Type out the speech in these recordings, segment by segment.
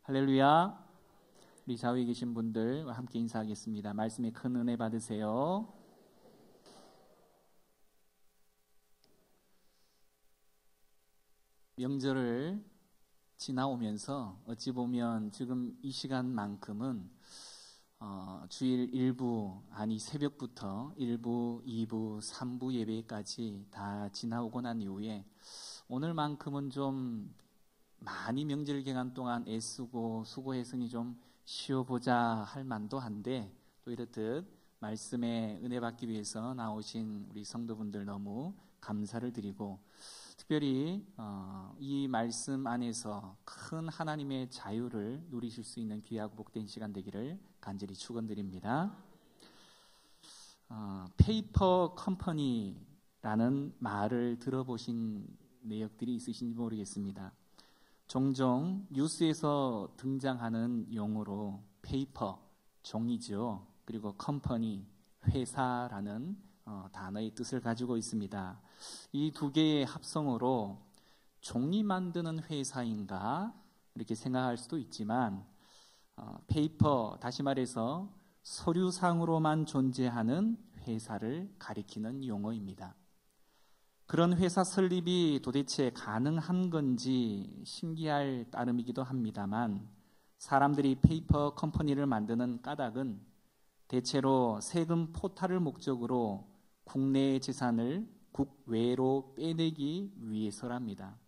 할렐루야. 우리 좌우에 계신 분들과 함께 인사하겠습니다. 말씀에 큰 은혜 받으세요. 명절을 지나오면서 어찌 보면 지금 이 시간만큼은 주일 일부, 아니 새벽부터 1부, 2부, 3부 예배까지 다 지나오고 난 이후에 오늘만큼은 좀 많이 명절 기간 동안 애쓰고 수고했으니 좀 쉬어보자 할 만도 한데, 또 이렇듯 말씀에 은혜 받기 위해서 나오신 우리 성도분들 너무 감사를 드리고, 특별히 이 말씀 안에서 큰 하나님의 자유를 누리실 수 있는 귀하고 복된 시간 되기를 간절히 축원드립니다. 페이퍼 컴퍼니라는 말을 들어보신 내역들이 있으신지 모르겠습니다. 종종 뉴스에서 등장하는 용어로 페이퍼, 종이죠. 그리고 컴퍼니, 회사라는 단어의 뜻을 가지고 있습니다. 이 두 개의 합성어로 종이 만드는 회사인가 이렇게 생각할 수도 있지만, 페이퍼, 다시 말해서 서류상으로만 존재하는 회사를 가리키는 용어입니다. 그런 회사 설립이 도대체 가능한 건지 신기할 따름이기도 합니다만, 사람들이 페이퍼 컴퍼니를 만드는 까닭은 대체로 세금 포탈을 목적으로 국내의 재산을 국외로 빼내기 위해서랍니다.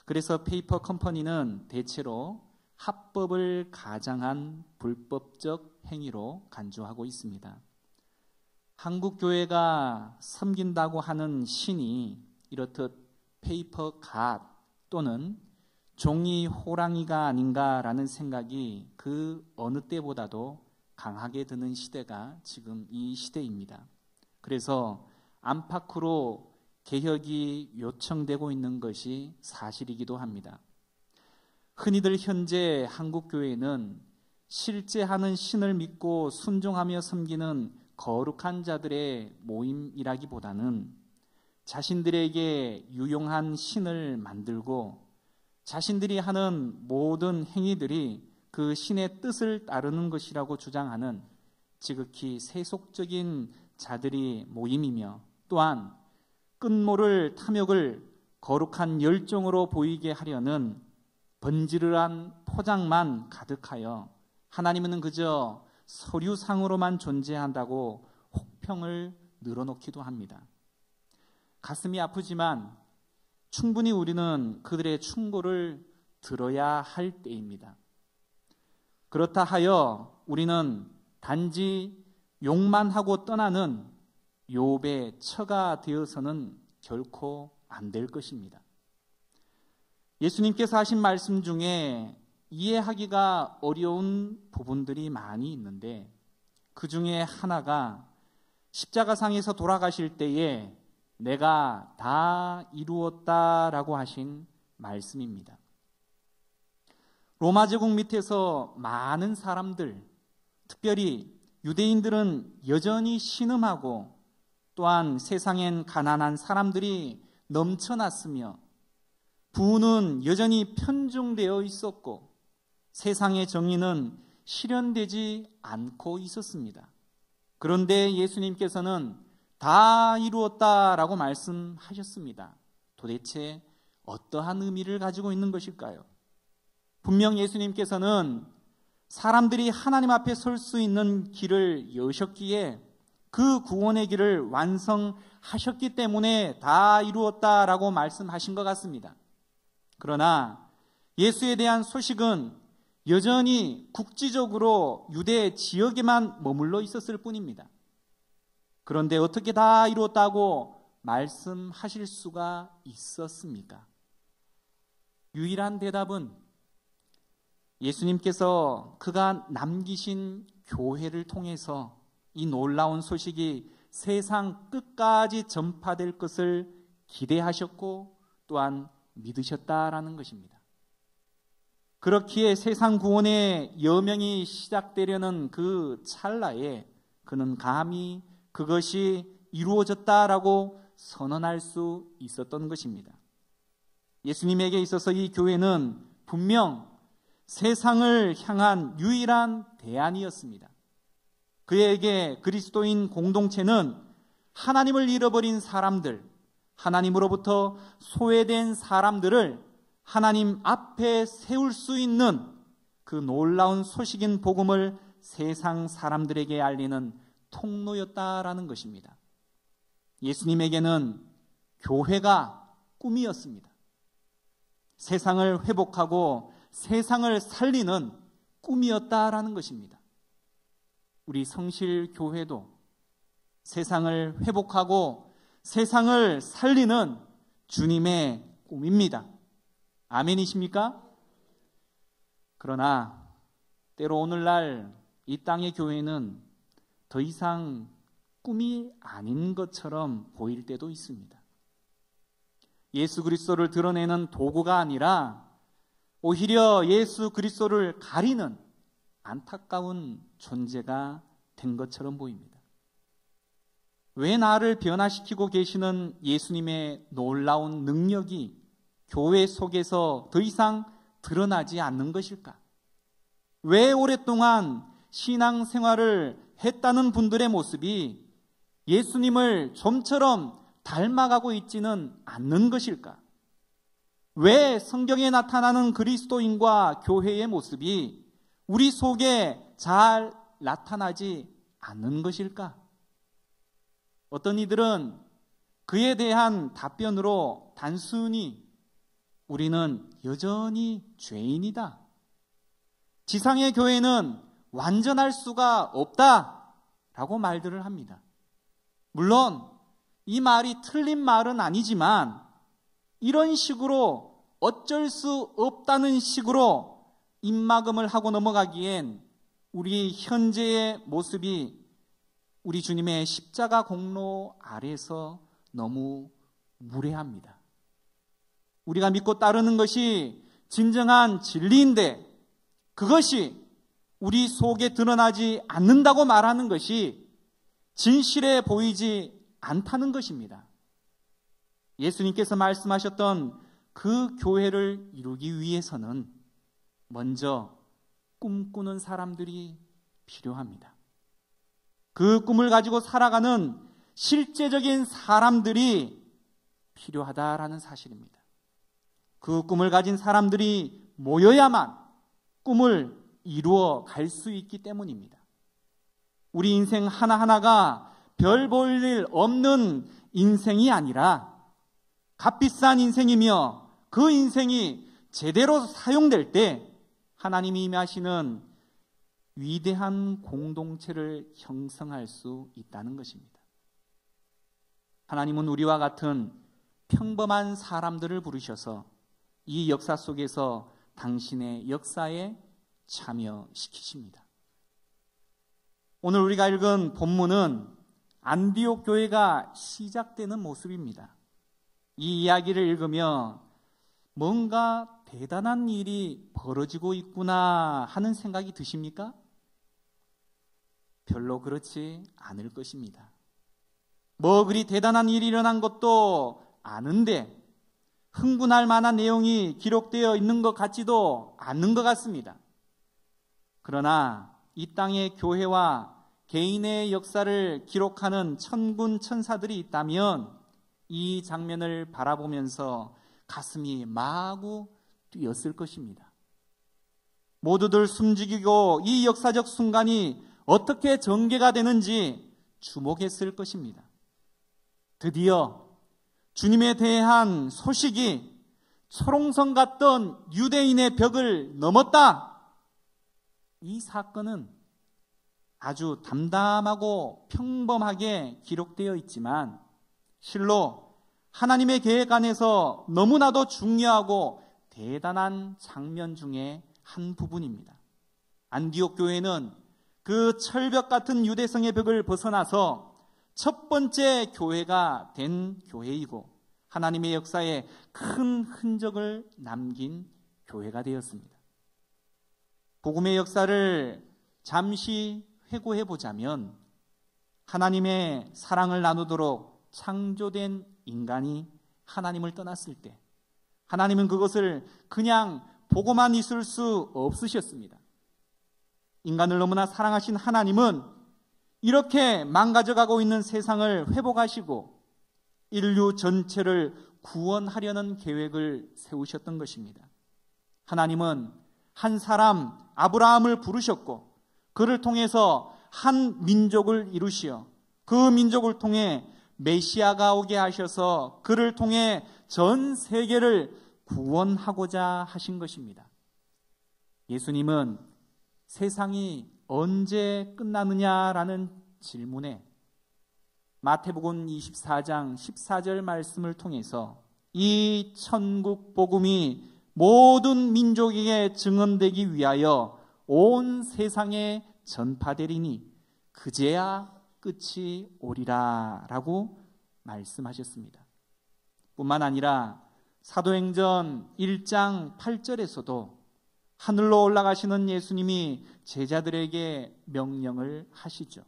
그래서 페이퍼 컴퍼니는 대체로 합법을 가장한 불법적 행위로 간주하고 있습니다. 한국 교회가 섬긴다고 하는 신이 이렇듯 페이퍼 갓 또는 종이 호랑이가 아닌가라는 생각이 그 어느 때보다도 강하게 드는 시대가 지금 이 시대입니다. 그래서 안팎으로 개혁이 요청되고 있는 것이 사실이기도 합니다. 흔히들 현재 한국 교회는 실제 하는 신을 믿고 순종하며 섬기는 거룩한 자들의 모임이라기보다는 자신들에게 유용한 신을 만들고 자신들이 하는 모든 행위들이 그 신의 뜻을 따르는 것이라고 주장하는 지극히 세속적인 자들이 모임이며, 또한 끝모를 탐욕을 거룩한 열정으로 보이게 하려는 번지르한 포장만 가득하여 하나님은 그저 서류상으로만 존재한다고 혹평을 늘어놓기도 합니다. 가슴이 아프지만 충분히 우리는 그들의 충고를 들어야 할 때입니다. 그렇다 하여 우리는 단지 욕만 하고 떠나는 욥의 처가 되어서는 결코 안 될 것입니다. 예수님께서 하신 말씀 중에 이해하기가 어려운 부분들이 많이 있는데, 그 중에 하나가 십자가상에서 돌아가실 때에 내가 다 이루었다라고 하신 말씀입니다. 로마 제국 밑에서 많은 사람들, 특별히 유대인들은 여전히 신음하고, 또한 세상엔 가난한 사람들이 넘쳐났으며 부는 여전히 편중되어 있었고 세상의 정의는 실현되지 않고 있었습니다. 그런데 예수님께서는 다 이루었다라고 말씀하셨습니다. 도대체 어떠한 의미를 가지고 있는 것일까요? 분명 예수님께서는 사람들이 하나님 앞에 설 수 있는 길을 여셨기에 그 구원의 길을 완성하셨기 때문에 다 이루었다라고 말씀하신 것 같습니다. 그러나 예수에 대한 소식은 여전히 국지적으로 유대 지역에만 머물러 있었을 뿐입니다. 그런데 어떻게 다 이루었다고 말씀하실 수가 있었습니까? 유일한 대답은 예수님께서 그가 남기신 교회를 통해서 이 놀라운 소식이 세상 끝까지 전파될 것을 기대하셨고 또한 믿으셨다라는 것입니다. 그렇기에 세상 구원의 여명이 시작되려는 그 찰나에 그는 감히 그것이 이루어졌다라고 선언할 수 있었던 것입니다. 예수님에게 있어서 이 교회는 분명 세상을 향한 유일한 대안이었습니다. 그에게 그리스도인 공동체는 하나님을 잃어버린 사람들, 하나님으로부터 소외된 사람들을 하나님 앞에 세울 수 있는 그 놀라운 소식인 복음을 세상 사람들에게 알리는 통로였다라는 것입니다. 예수님에게는 교회가 꿈이었습니다. 세상을 회복하고 세상을 살리는 꿈이었다라는 것입니다. 우리 성실교회도 세상을 회복하고 세상을 살리는 주님의 꿈입니다. 아멘이십니까? 그러나 때로 오늘날 이 땅의 교회는 더 이상 꿈이 아닌 것처럼 보일 때도 있습니다. 예수 그리스도를 드러내는 도구가 아니라 오히려 예수 그리스도를 가리는 안타까운 존재가 된 것처럼 보입니다. 왜 나를 변화시키고 계시는 예수님의 놀라운 능력이 교회 속에서 더 이상 드러나지 않는 것일까? 왜 오랫동안 신앙생활을 했다는 분들의 모습이 예수님을 좀처럼 닮아가고 있지는 않는 것일까? 왜 성경에 나타나는 그리스도인과 교회의 모습이 우리 속에 잘 나타나지 않는 것일까? 어떤 이들은 그에 대한 답변으로 단순히 우리는 여전히 죄인이다. 지상의 교회는 완전할 수가 없다라고 말들을 합니다. 물론 이 말이 틀린 말은 아니지만 이런 식으로 어쩔 수 없다는 식으로 입막음을 하고 넘어가기엔 우리 현재의 모습이 우리 주님의 십자가 공로 아래서 너무 무례합니다. 우리가 믿고 따르는 것이 진정한 진리인데 그것이 우리 속에 드러나지 않는다고 말하는 것이 진실해 보이지 않다는 것입니다. 예수님께서 말씀하셨던 그 교회를 이루기 위해서는 먼저 꿈꾸는 사람들이 필요합니다. 그 꿈을 가지고 살아가는 실제적인 사람들이 필요하다라는 사실입니다. 그 꿈을 가진 사람들이 모여야만 꿈을 이루어 갈 수 있기 때문입니다. 우리 인생 하나하나가 별 볼 일 없는 인생이 아니라 값비싼 인생이며 그 인생이 제대로 사용될 때 하나님이 임하시는 위대한 공동체를 형성할 수 있다는 것입니다. 하나님은 우리와 같은 평범한 사람들을 부르셔서 이 역사 속에서 당신의 역사에 참여시키십니다. 오늘 우리가 읽은 본문은 안디옥 교회가 시작되는 모습입니다. 이 이야기를 읽으며 뭔가 대단한 일이 벌어지고 있구나 하는 생각이 드십니까? 별로 그렇지 않을 것입니다. 뭐 그리 대단한 일이 일어난 것도 아는데 흥분할 만한 내용이 기록되어 있는 것 같지도 않는 것 같습니다. 그러나 이 땅의 교회와 개인의 역사를 기록하는 천군 천사들이 있다면 이 장면을 바라보면서 가슴이 마구 뛰었을 것입니다. 모두들 숨죽이고 이 역사적 순간이 어떻게 전개가 되는지 주목했을 것입니다. 드디어 주님에 대한 소식이 초롱성 같던 유대인의 벽을 넘었다. 이 사건은 아주 담담하고 평범하게 기록되어 있지만 실로 하나님의 계획 안에서 너무나도 중요하고 대단한 장면 중에 한 부분입니다. 안디옥 교회는 그 철벽 같은 유대성의 벽을 벗어나서 첫 번째 교회가 된 교회이고 하나님의 역사에 큰 흔적을 남긴 교회가 되었습니다. 복음의 역사를 잠시 회고해 보자면 하나님의 사랑을 나누도록 창조된 인간이 하나님을 떠났을 때 하나님은 그것을 그냥 보고만 있을 수 없으셨습니다. 인간을 너무나 사랑하신 하나님은 이렇게 망가져가고 있는 세상을 회복하시고 인류 전체를 구원하려는 계획을 세우셨던 것입니다. 하나님은 한 사람 아브라함을 부르셨고 그를 통해서 한 민족을 이루시어 그 민족을 통해 메시아가 오게 하셔서 그를 통해 전 세계를 구원하고자 하신 것입니다. 예수님은 세상이 언제 끝나느냐라는 질문에 마태복음 24장 14절 말씀을 통해서 이 천국 복음이 모든 민족에게 증언되기 위하여 온 세상에 전파되리니 그제야 끝이 오리라 라고 말씀하셨습니다. 뿐만 아니라 사도행전 1장 8절에서도 하늘로 올라가시는 예수님이 제자들에게 명령을 하시죠.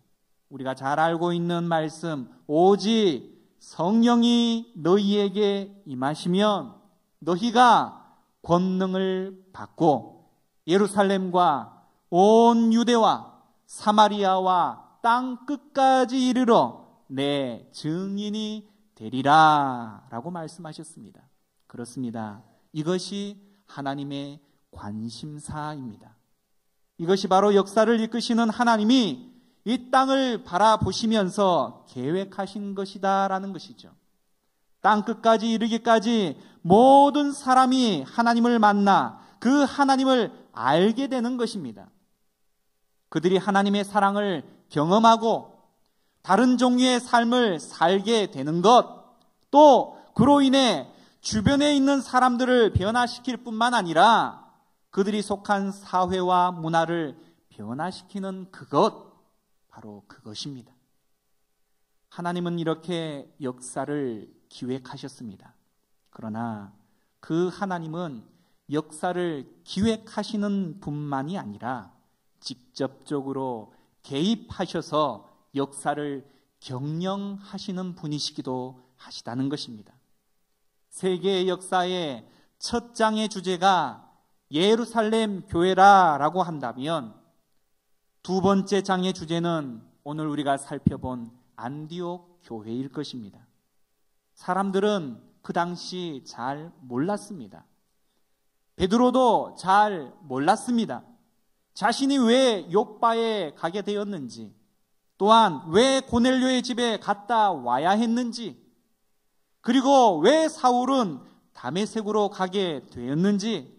우리가 잘 알고 있는 말씀, 오직 성령이 너희에게 임하시면 너희가 권능을 받고 예루살렘과 온 유대와 사마리아와 땅 끝까지 이르러 내 증인이 되리라 라고 말씀하셨습니다. 그렇습니다. 이것이 하나님의 관심사입니다. 이것이 바로 역사를 이끄시는 하나님이 이 땅을 바라보시면서 계획하신 것이다라는 것이죠. 땅 끝까지 이르기까지 모든 사람이 하나님을 만나 그 하나님을 알게 되는 것입니다. 그들이 하나님의 사랑을 경험하고 다른 종류의 삶을 살게 되는 것, 또 그로 인해 주변에 있는 사람들을 변화시킬 뿐만 아니라 그들이 속한 사회와 문화를 변화시키는 그것, 바로 그것입니다. 하나님은 이렇게 역사를 기획하셨습니다. 그러나 그 하나님은 역사를 기획하시는 분만이 아니라 직접적으로 개입하셔서 역사를 경영하시는 분이시기도 하시다는 것입니다. 세계의 역사의 첫 장의 주제가 예루살렘 교회라고 한다면 두 번째 장의 주제는 오늘 우리가 살펴본 안디옥 교회일 것입니다. 사람들은 그 당시 잘 몰랐습니다. 베드로도 잘 몰랐습니다. 자신이 왜 욥바에 가게 되었는지, 또한 왜 고넬료의 집에 갔다 와야 했는지, 그리고 왜 사울은 다메섹으로 가게 되었는지.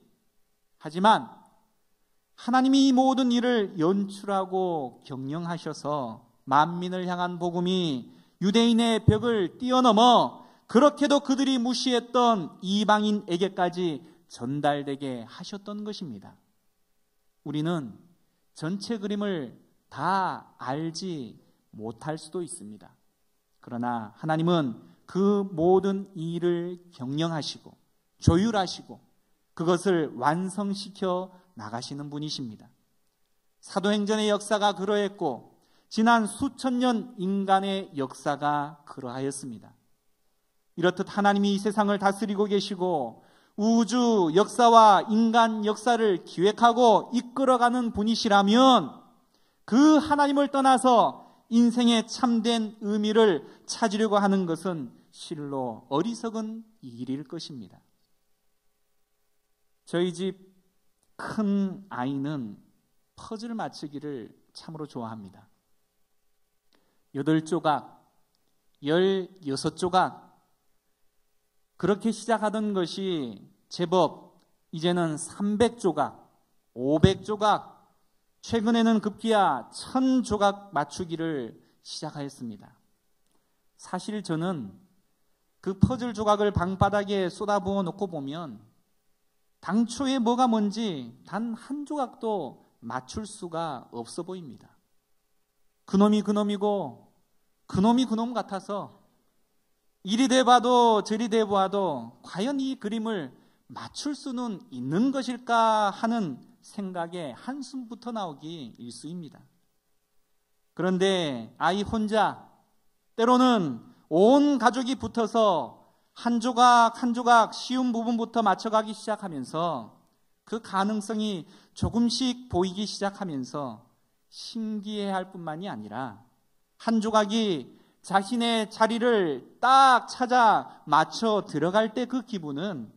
하지만 하나님이 이 모든 일을 연출하고 경영하셔서 만민을 향한 복음이 유대인의 벽을 뛰어넘어 그렇게도 그들이 무시했던 이방인에게까지 전달되게 하셨던 것입니다. 우리는 전체 그림을 다 알지 못할 수도 있습니다. 그러나 하나님은 그 모든 일을 경영하시고 조율하시고 그것을 완성시켜 나가시는 분이십니다. 사도행전의 역사가 그러했고 지난 수천 년 인간의 역사가 그러하였습니다. 이렇듯 하나님이 이 세상을 다스리고 계시고 우주 역사와 인간 역사를 기획하고 이끌어가는 분이시라면 그 하나님을 떠나서 인생의 참된 의미를 찾으려고 하는 것은 실로 어리석은 일일 것입니다. 저희 집 큰 아이는 퍼즐 맞추기를 참으로 좋아합니다. 8조각, 16조각 그렇게 시작하던 것이 제법 이제는 300조각, 500조각, 최근에는 급기야 1000조각 맞추기를 시작하였습니다. 사실 저는 그 퍼즐 조각을 방바닥에 쏟아부어 놓고 보면 당초에 뭐가 뭔지 단 한 조각도 맞출 수가 없어 보입니다. 그놈이 그놈이고 그놈이 그놈 같아서 이리 대봐도 저리 대봐도 과연 이 그림을 맞출 수는 있는 것일까 하는 생각에 한숨부터 나오기 일쑤입니다. 그런데 아이 혼자 때로는 온 가족이 붙어서 한 조각 한 조각 쉬운 부분부터 맞춰가기 시작하면서 그 가능성이 조금씩 보이기 시작하면서 신기해할 뿐만이 아니라 한 조각이 자신의 자리를 딱 찾아 맞춰 들어갈 때 그 기분은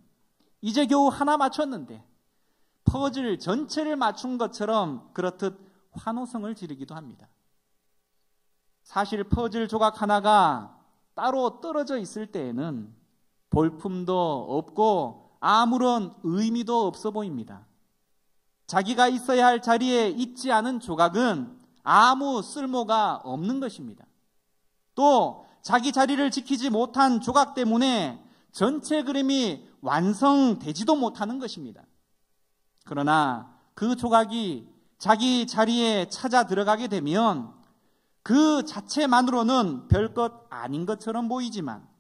이제 겨우 하나 맞췄는데 퍼즐 전체를 맞춘 것처럼 그렇듯 환호성을 지르기도 합니다. 사실 퍼즐 조각 하나가 따로 떨어져 있을 때에는 볼품도 없고 아무런 의미도 없어 보입니다. 자기가 있어야 할 자리에 있지 않은 조각은 아무 쓸모가 없는 것입니다. 또 자기 자리를 지키지 못한 조각 때문에 전체 그림이 완성되지도 못하는 것입니다. 그러나 그 조각이 자기 자리에 찾아 들어가게 되면 그 자체만으로는 별것 아닌 것처럼 보이지만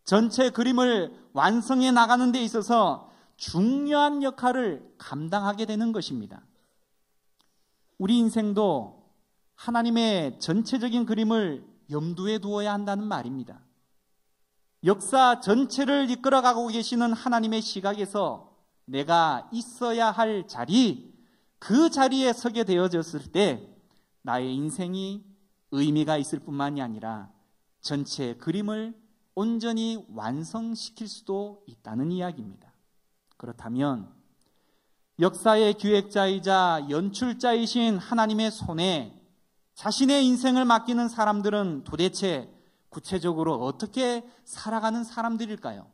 전체 그림을 완성해 나가는 데 있어서 중요한 역할을 감당하게 되는 것입니다. 우리 인생도 하나님의 전체적인 그림을 염두에 두어야 한다는 말입니다. 역사 전체를 이끌어가고 계시는 하나님의 시각에서 내가 있어야 할 자리, 그 자리에 서게 되어졌을 때 나의 인생이 의미가 있을 뿐만이 아니라 전체 그림을 온전히 완성시킬 수도 있다는 이야기입니다. 그렇다면 역사의 기획자이자 연출자이신 하나님의 손에 자신의 인생을 맡기는 사람들은 도대체 구체적으로 어떻게 살아가는 사람들일까요?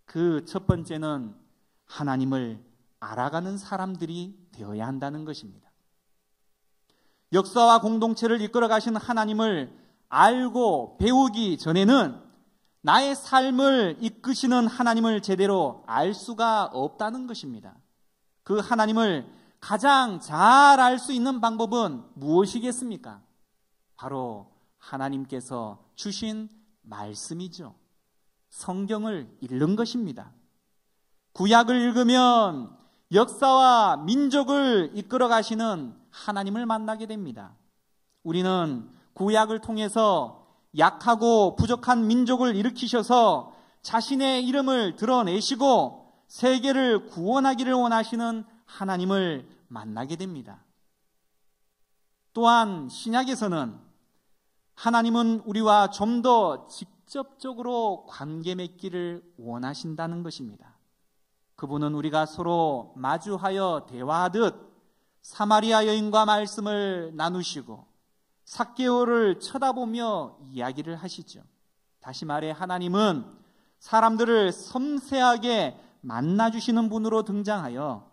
그 첫 번째는 하나님을 알아가는 사람들이 되어야 한다는 것입니다. 역사와 공동체를 이끌어 가시는 하나님을 알고 배우기 전에는 나의 삶을 이끄시는 하나님을 제대로 알 수가 없다는 것입니다. 그 하나님을 가장 잘 알 수 있는 방법은 무엇이겠습니까? 바로 하나님께서 주신 말씀이죠. 성경을 읽는 것입니다. 구약을 읽으면 역사와 민족을 이끌어 가시는 하나님을 만나게 됩니다. 우리는 구약을 통해서 약하고 부족한 민족을 일으키셔서 자신의 이름을 드러내시고 세계를 구원하기를 원하시는 하나님을 만나게 됩니다. 또한 신약에서는 하나님은 우리와 좀 더 직접적으로 관계 맺기를 원하신다는 것입니다. 그분은 우리가 서로 마주하여 대화하듯 사마리아 여인과 말씀을 나누시고 삭개오를 쳐다보며 이야기를 하시죠. 다시 말해 하나님은 사람들을 섬세하게 만나주시는 분으로 등장하여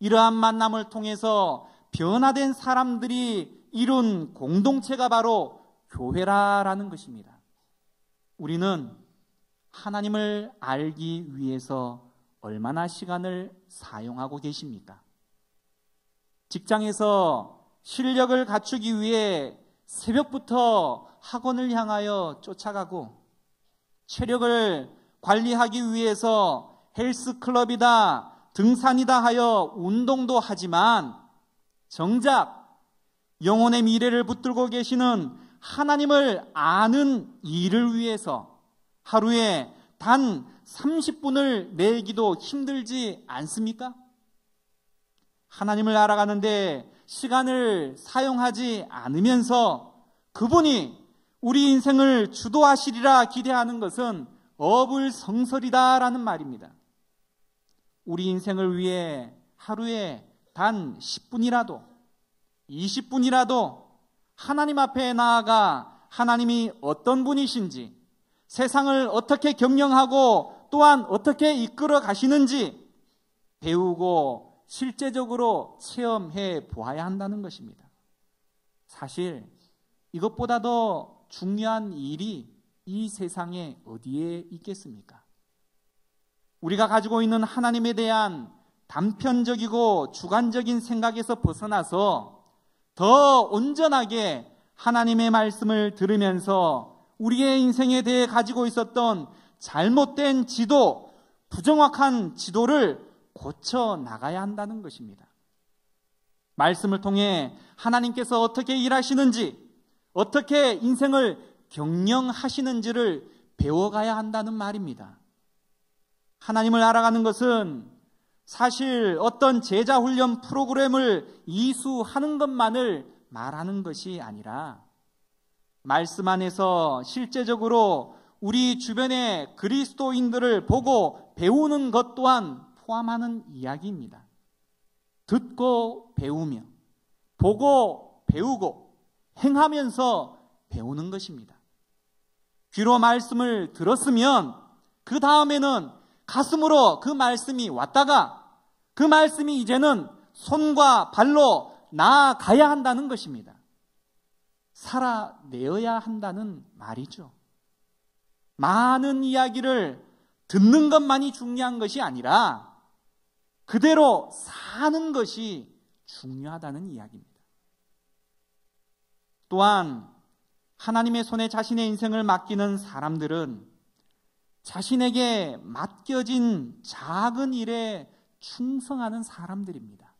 이러한 만남을 통해서 변화된 사람들이 이룬 공동체가 바로 교회라는 것입니다. 우리는 하나님을 알기 위해서 얼마나 시간을 사용하고 계십니까? 직장에서 실력을 갖추기 위해 새벽부터 학원을 향하여 쫓아가고 체력을 관리하기 위해서 헬스클럽이다, 등산이다 하여 운동도 하지만 정작 영혼의 미래를 붙들고 계시는 하나님을 아는 일을 위해서 하루에 단 30분을 내기도 힘들지 않습니까? 하나님을 알아가는데 시간을 사용하지 않으면서 그분이 우리 인생을 주도하시리라 기대하는 것은 어불성설이다라는 말입니다. 우리 인생을 위해 하루에 단 10분이라도 20분이라도 하나님 앞에 나아가 하나님이 어떤 분이신지, 세상을 어떻게 경영하고 또한 어떻게 이끌어 가시는지 배우고 실제적으로 체험해 보아야 한다는 것입니다. 사실 이것보다 더 중요한 일이 이 세상에 어디에 있겠습니까? 우리가 가지고 있는 하나님에 대한 단편적이고 주관적인 생각에서 벗어나서 더 온전하게 하나님의 말씀을 들으면서 우리의 인생에 대해 가지고 있었던 잘못된 지도, 부정확한 지도를 고쳐 나가야 한다는 것입니다. 말씀을 통해 하나님께서 어떻게 일하시는지, 어떻게 인생을 경영하시는지를 배워가야 한다는 말입니다. 하나님을 알아가는 것은 사실 어떤 제자 훈련 프로그램을 이수하는 것만을 말하는 것이 아니라 말씀 안에서 실제적으로 우리 주변의 그리스도인들을 보고 배우는 것 또한 포함하는 이야기입니다. 듣고 배우며, 보고 배우고, 행하면서 배우는 것입니다. 귀로 말씀을 들었으면 그 다음에는 가슴으로 그 말씀이 왔다가 그 말씀이 이제는 손과 발로 나아가야 한다는 것입니다. 살아내어야 한다는 말이죠. 많은 이야기를 듣는 것만이 중요한 것이 아니라 그대로 사는 것이 중요하다는 이야기입니다. 또한 하나님의 손에 자신의 인생을 맡기는 사람들은 자신에게 맡겨진 작은 일에 충성하는 사람들입니다.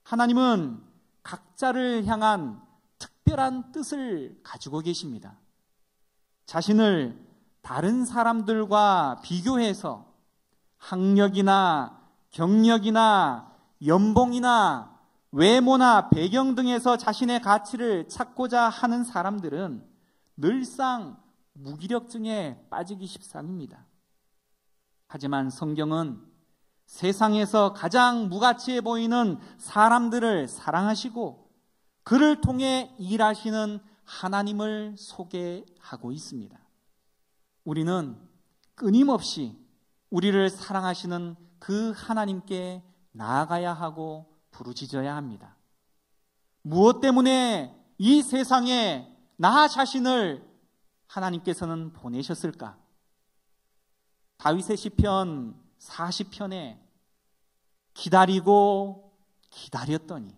하나님은 각자를 향한 특별한 뜻을 가지고 계십니다. 자신을 다른 사람들과 비교해서 학력이나 경력이나 연봉이나 외모나 배경 등에서 자신의 가치를 찾고자 하는 사람들은 늘상 무기력증에 빠지기 십상입니다. 하지만 성경은 세상에서 가장 무가치해 보이는 사람들을 사랑하시고 그를 통해 일하시는 하나님을 소개하고 있습니다. 우리는 끊임없이 우리를 사랑하시는 그 하나님께 나아가야 하고 부르짖어야 합니다. 무엇 때문에 이 세상에 나 자신을 하나님께서는 보내셨을까? 다윗의 시편 40편에 기다리고 기다렸더니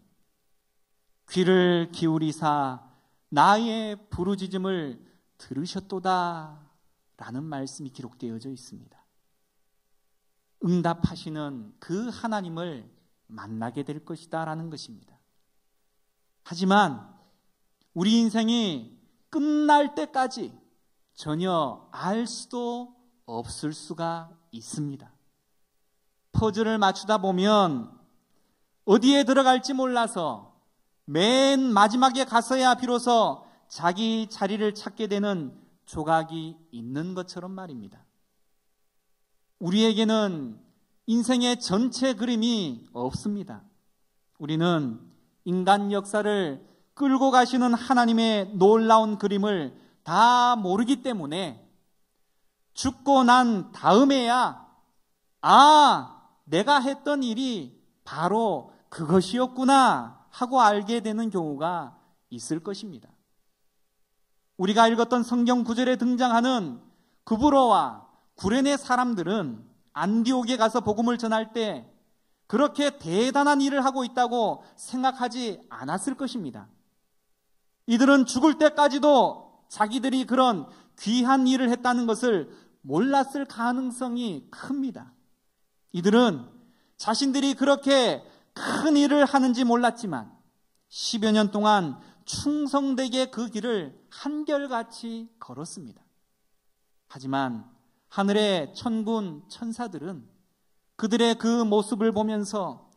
귀를 기울이사 나의 부르짖음을 들으셨도다 라는 말씀이 기록되어져 있습니다. 응답하시는 그 하나님을 만나게 될 것이다 라는 것입니다. 하지만 우리 인생이 끝날 때까지 전혀 알 수도 없을 수가 있습니다. 퍼즐을 맞추다 보면 어디에 들어갈지 몰라서 맨 마지막에 가서야 비로소 자기 자리를 찾게 되는 조각이 있는 것처럼 말입니다. 우리에게는 인생의 전체 그림이 없습니다. 우리는 인간 역사를 끌고 가시는 하나님의 놀라운 그림을 다 모르기 때문에 죽고 난 다음에야 내가 했던 일이 바로 그것이었구나 하고 알게 되는 경우가 있을 것입니다. 우리가 읽었던 성경 구절에 등장하는 구브로와 구레네 사람들은 안디옥에 가서 복음을 전할 때 그렇게 대단한 일을 하고 있다고 생각하지 않았을 것입니다. 이들은 죽을 때까지도 자기들이 그런 귀한 일을 했다는 것을 몰랐을 가능성이 큽니다. 이들은 자신들이 그렇게 큰 일을 하는지 몰랐지만 10여 년 동안 충성되게 그 길을 한결같이 걸었습니다. 하지만 하늘의 천군 천사들은 그들의 그 모습을 보면서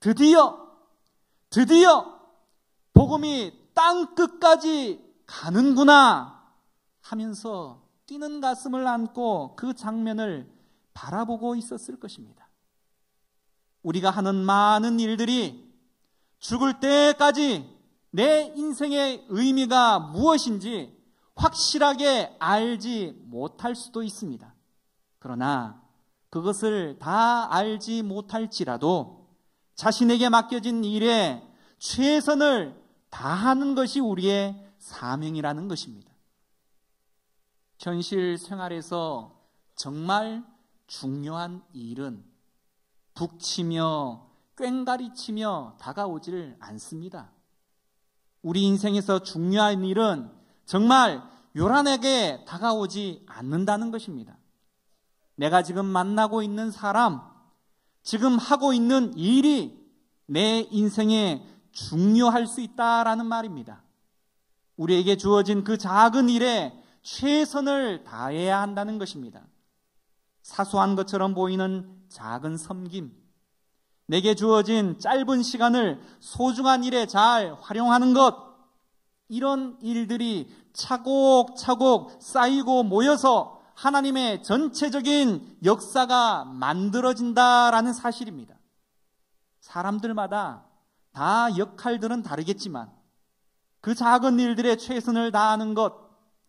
드디어 복음이 땅 끝까지 가는구나 하면서 뛰는 가슴을 안고 그 장면을 바라보고 있었을 것입니다. 우리가 하는 많은 일들이 죽을 때까지 내 인생의 의미가 무엇인지 확실하게 알지 못할 수도 있습니다. 그러나 그것을 다 알지 못할지라도 자신에게 맡겨진 일에 최선을 다하는 것이 우리의 사명이라는 것입니다. 현실 생활에서 정말 중요한 일은 북치며 꽹가리치며 다가오질 않습니다. 우리 인생에서 중요한 일은 정말 요란하게 다가오지 않는다는 것입니다. 내가 지금 만나고 있는 사람, 지금 하고 있는 일이 내 인생에 중요할 수 있다라는 말입니다. 우리에게 주어진 그 작은 일에 최선을 다해야 한다는 것입니다. 사소한 것처럼 보이는 작은 섬김, 내게 주어진 짧은 시간을 소중한 일에 잘 활용하는 것, 이런 일들이 차곡차곡 쌓이고 모여서 하나님의 전체적인 역사가 만들어진다라는 사실입니다. 사람들마다 다 역할들은 다르겠지만 그 작은 일들에 최선을 다하는 것,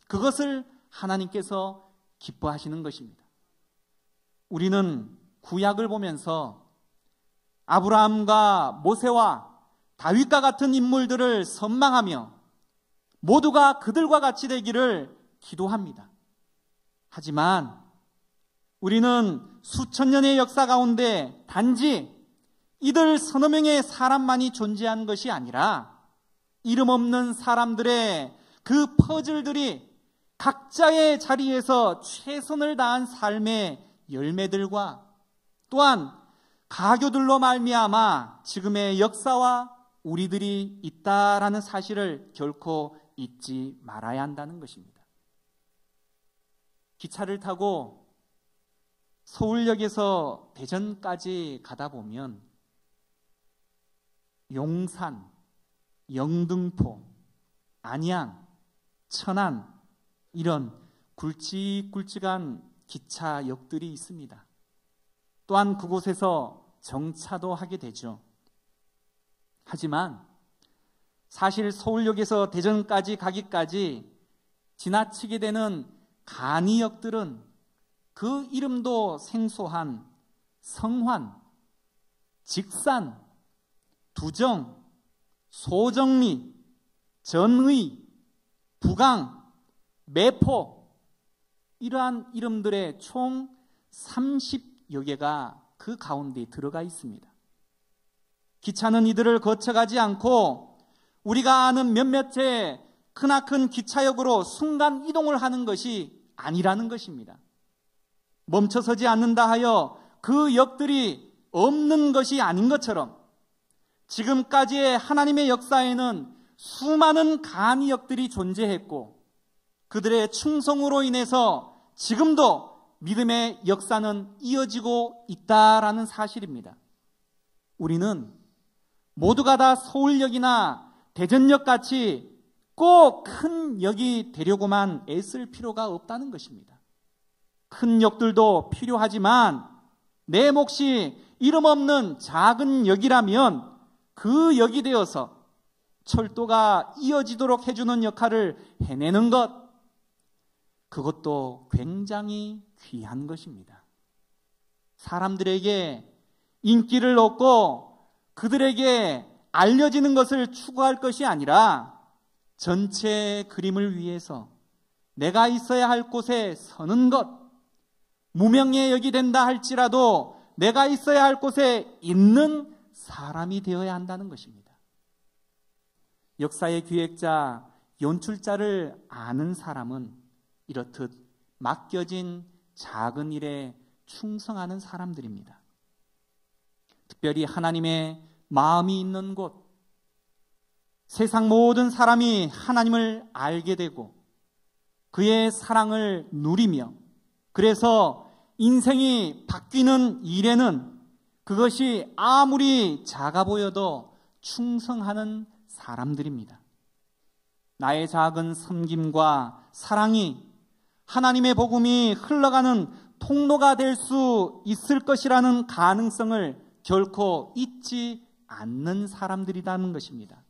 그것을 하나님께서 기뻐하시는 것입니다. 우리는 구약을 보면서 아브라함과 모세와 다윗과 같은 인물들을 선망하며 모두가 그들과 같이 되기를 기도합니다. 하지만 우리는 수천 년의 역사 가운데 단지 이들 서너 명의 사람만이 존재한 것이 아니라 이름 없는 사람들의 그 퍼즐들이 각자의 자리에서 최선을 다한 삶의 열매들과 또한 가교들로 말미암아 지금의 역사와 우리들이 있다라는 사실을 결코 잊지 말아야 한다는 것입니다. 기차를 타고 서울역에서 대전까지 가다 보면 용산, 영등포, 안양, 천안 이런 굵직굵직한 기차역들이 있습니다. 또한 그곳에서 정차도 하게 되죠. 하지만 사실 서울역에서 대전까지 가기까지 지나치게 되는 간이역들은 그 이름도 생소한 성환, 직산, 두정, 소정리, 전의, 부강, 매포 이러한 이름들의 총 30여 개가 그 가운데 들어가 있습니다. 기차는 이들을 거쳐가지 않고 우리가 아는 몇몇의 크나큰 기차역으로 순간 이동을 하는 것이 아니라는 것입니다. 멈춰서지 않는다 하여 그 역들이 없는 것이 아닌 것처럼 지금까지의 하나님의 역사에는 수많은 간이역들이 존재했고 그들의 충성으로 인해서 지금도 믿음의 역사는 이어지고 있다라는 사실입니다. 우리는 모두가 다 서울역이나 대전역 같이 꼭 큰 역이 되려고만 애쓸 필요가 없다는 것입니다. 큰 역들도 필요하지만 내 몫이 이름 없는 작은 역이라면 그 역이 되어서 철도가 이어지도록 해주는 역할을 해내는 것, 그것도 굉장히 귀한 것입니다. 사람들에게 인기를 얻고 그들에게 알려지는 것을 추구할 것이 아니라 전체 그림을 위해서 내가 있어야 할 곳에 서는 것, 무명의 역이 된다 할지라도 내가 있어야 할 곳에 있는 사람이 되어야 한다는 것입니다. 역사의 기획자, 연출자를 아는 사람은 이렇듯 맡겨진 작은 일에 충성하는 사람들입니다. 특별히 하나님의 마음이 있는 곳, 세상 모든 사람이 하나님을 알게 되고 그의 사랑을 누리며 그래서 인생이 바뀌는 일에는 그것이 아무리 작아 보여도 충성하는 사람들입니다. 나의 작은 섬김과 사랑이 하나님의 복음이 흘러가는 통로가 될 수 있을 것이라는 가능성을 결코 잊지 않는 사람들이라는 것입니다.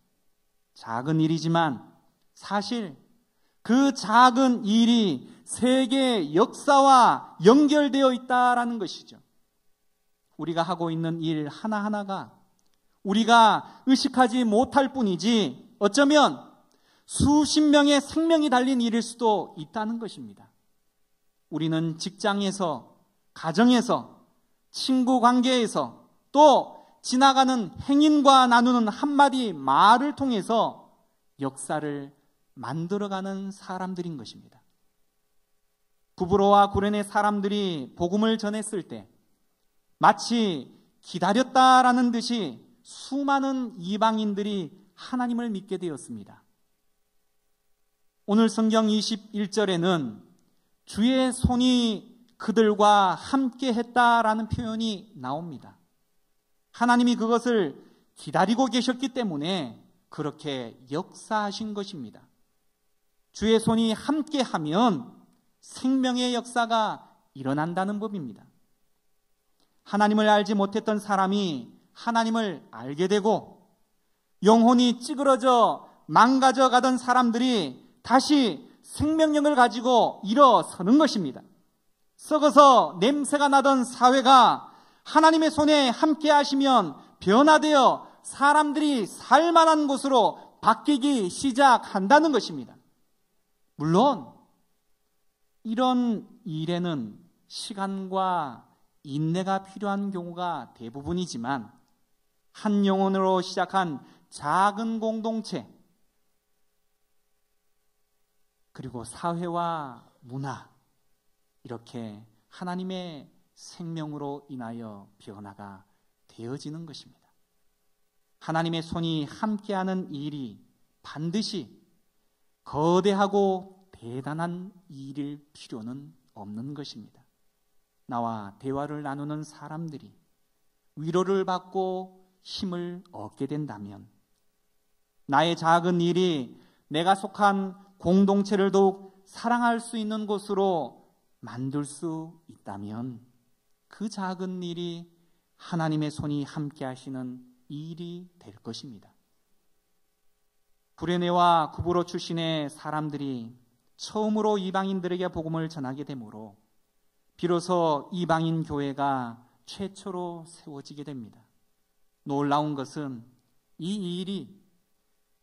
작은 일이지만 사실 그 작은 일이 세계의 역사와 연결되어 있다라는 것이죠. 우리가 하고 있는 일 하나하나가 우리가 의식하지 못할 뿐이지 어쩌면 수십 명의 생명이 달린 일일 수도 있다는 것입니다. 우리는 직장에서, 가정에서, 친구 관계에서 또 지나가는 행인과 나누는 한마디 말을 통해서 역사를 만들어가는 사람들인 것입니다. 구브로와 구레네 사람들이 복음을 전했을 때 마치 기다렸다라는 듯이 수많은 이방인들이 하나님을 믿게 되었습니다. 오늘 성경 21절에는 주의 손이 그들과 함께 했다라는 표현이 나옵니다. 하나님이 그것을 기다리고 계셨기 때문에 그렇게 역사하신 것입니다. 주의 손이 함께하면 생명의 역사가 일어난다는 법입니다. 하나님을 알지 못했던 사람이 하나님을 알게 되고, 영혼이 찌그러져 망가져 가던 사람들이 다시 생명력을 가지고 일어서는 것입니다. 썩어서 냄새가 나던 사회가 하나님의 손에 함께 하시면 변화되어 사람들이 살만한 곳으로 바뀌기 시작한다는 것입니다. 물론 이런 일에는 시간과 인내가 필요한 경우가 대부분이지만, 한 영혼으로 시작한 작은 공동체, 그리고 사회와 문화, 이렇게 하나님의 생명으로 인하여 변화가 되어지는 것입니다. 하나님의 손이 함께하는 일이 반드시 거대하고 대단한 일일 필요는 없는 것입니다. 나와 대화를 나누는 사람들이 위로를 받고 힘을 얻게 된다면, 나의 작은 일이 내가 속한 공동체를 더욱 사랑할 수 있는 곳으로 만들 수 있다면, 그 작은 일이 하나님의 손이 함께 하시는 일이 될 것입니다. 구레네와 구브로 출신의 사람들이 처음으로 이방인들에게 복음을 전하게 되므로 비로소 이방인 교회가 최초로 세워지게 됩니다. 놀라운 것은 이 일이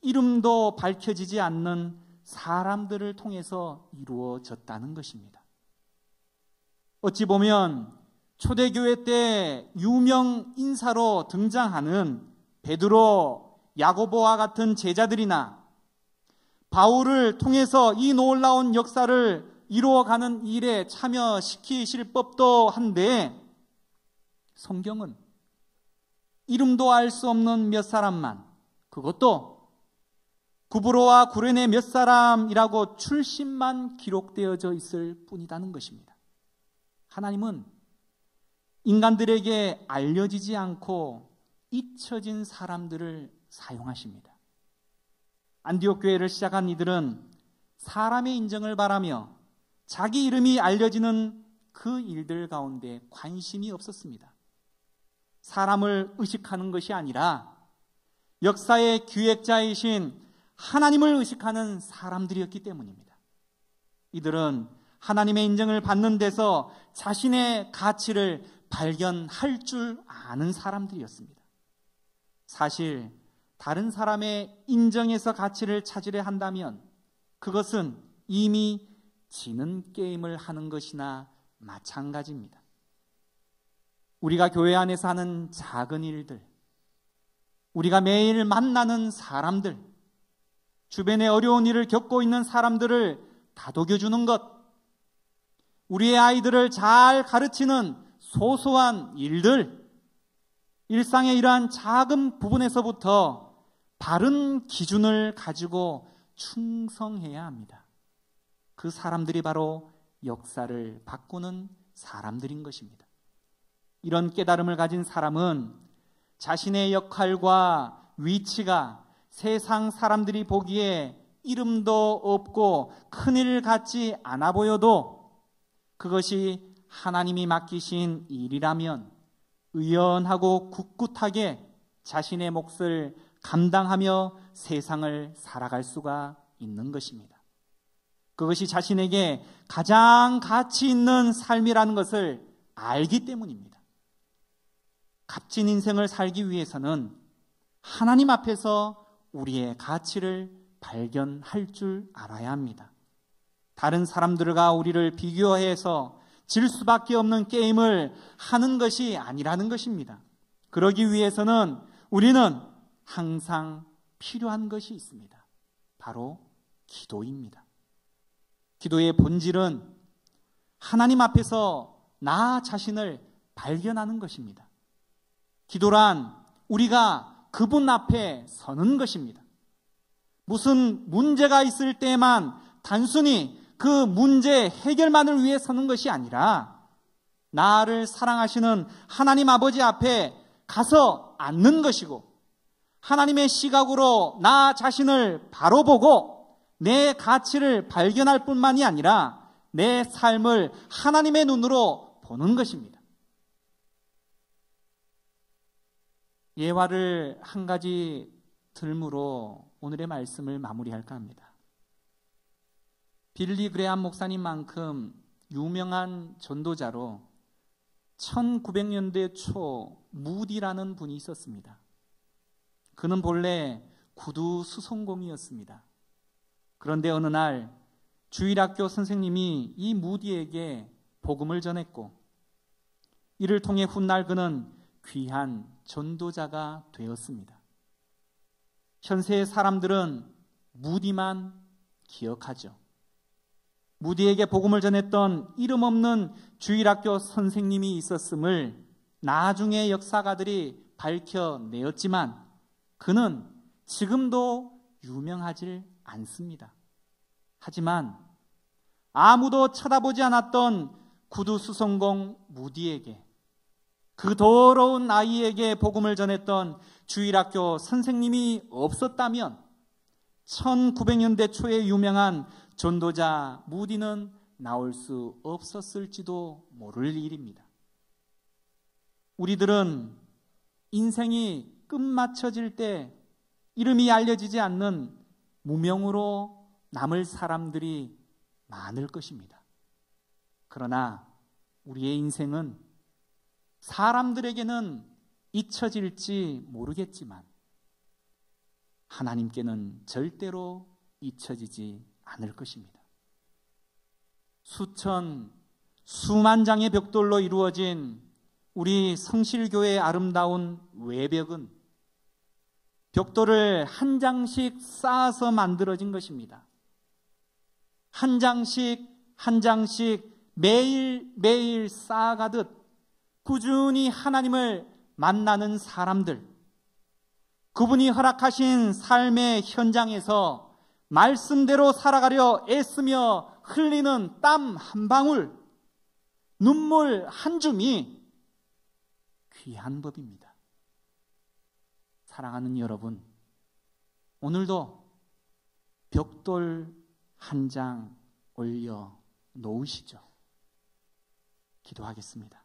이름도 밝혀지지 않는 사람들을 통해서 이루어졌다는 것입니다. 어찌 보면 초대교회 때 유명 인사로 등장하는 베드로, 야고보와 같은 제자들이나 바울을 통해서 이 놀라운 역사를 이루어가는 일에 참여시키실 법도 한데, 성경은 이름도 알 수 없는 몇 사람만, 그것도 구브로와 구레네 몇 사람이라고 출신만 기록되어져 있을 뿐이라는 것입니다. 하나님은 인간들에게 알려지지 않고 잊혀진 사람들을 사용하십니다. 안디옥 교회를 시작한 이들은 사람의 인정을 바라며 자기 이름이 알려지는 그 일들 가운데 관심이 없었습니다. 사람을 의식하는 것이 아니라 역사의 기획자이신 하나님을 의식하는 사람들이었기 때문입니다. 이들은 하나님의 인정을 받는 데서 자신의 가치를 발견할 줄 아는 사람들이었습니다. 사실 다른 사람의 인정에서 가치를 찾으려 한다면 그것은 이미 지는 게임을 하는 것이나 마찬가지입니다. 우리가 교회 안에서 하는 작은 일들, 우리가 매일 만나는 사람들, 주변에 어려운 일을 겪고 있는 사람들을 다독여주는 것, 우리의 아이들을 잘 가르치는 소소한 일들, 일상의 이러한 작은 부분에서부터 바른 기준을 가지고 충성해야 합니다. 그 사람들이 바로 역사를 바꾸는 사람들인 것입니다. 이런 깨달음을 가진 사람은 자신의 역할과 위치가 세상 사람들이 보기에 이름도 없고 큰일 같지 않아 보여도 그것이 하나님이 맡기신 일이라면 의연하고 굳굳하게 자신의 몫을 감당하며 세상을 살아갈 수가 있는 것입니다. 그것이 자신에게 가장 가치 있는 삶이라는 것을 알기 때문입니다. 값진 인생을 살기 위해서는 하나님 앞에서 우리의 가치를 발견할 줄 알아야 합니다. 다른 사람들과 우리를 비교해서 질 수밖에 없는 게임을 하는 것이 아니라는 것입니다. 그러기 위해서는 우리는 항상 필요한 것이 있습니다. 바로 기도입니다. 기도의 본질은 하나님 앞에서 나 자신을 발견하는 것입니다. 기도란 우리가 그분 앞에 서는 것입니다. 무슨 문제가 있을 때만 단순히 그 문제 해결만을 위해 서는 것이 아니라 나를 사랑하시는 하나님 아버지 앞에 가서 앉는 것이고, 하나님의 시각으로 나 자신을 바로 보고 내 가치를 발견할 뿐만이 아니라 내 삶을 하나님의 눈으로 보는 것입니다. 예화를 한 가지 들므로 오늘의 말씀을 마무리할까 합니다. 빌리 그레함 목사님만큼 유명한 전도자로 1900년대 초 무디라는 분이 있었습니다. 그는 본래 구두 수송공이었습니다. 그런데 어느 날 주일학교 선생님이 이 무디에게 복음을 전했고, 이를 통해 훗날 그는 귀한 전도자가 되었습니다. 현세의 사람들은 무디만 기억하죠. 무디에게 복음을 전했던 이름 없는 주일학교 선생님이 있었음을 나중에 역사가들이 밝혀내었지만 그는 지금도 유명하지 않습니다. 하지만 아무도 쳐다보지 않았던 구두수송공 무디에게, 그 더러운 아이에게 복음을 전했던 주일학교 선생님이 없었다면 1900년대 초에 유명한 전도자 무디는 나올 수 없었을지도 모를 일입니다. 우리들은 인생이 끝마쳐질 때 이름이 알려지지 않는 무명으로 남을 사람들이 많을 것입니다. 그러나 우리의 인생은 사람들에게는 잊혀질지 모르겠지만 하나님께는 절대로 잊혀지지 않을 것입니다. 수만 장의 벽돌로 이루어진 우리 성실교회의 아름다운 외벽은 벽돌을 한 장씩 쌓아서 만들어진 것입니다. 한 장씩 한 장씩 매일매일 쌓아가듯 꾸준히 하나님을 만나는 사람들, 그분이 허락하신 삶의 현장에서 말씀대로 살아가려 애쓰며 흘리는 땀 한 방울, 눈물 한 줌이 귀한 법입니다. 사랑하는 여러분, 오늘도 벽돌 한 장 올려 놓으시죠. 기도하겠습니다.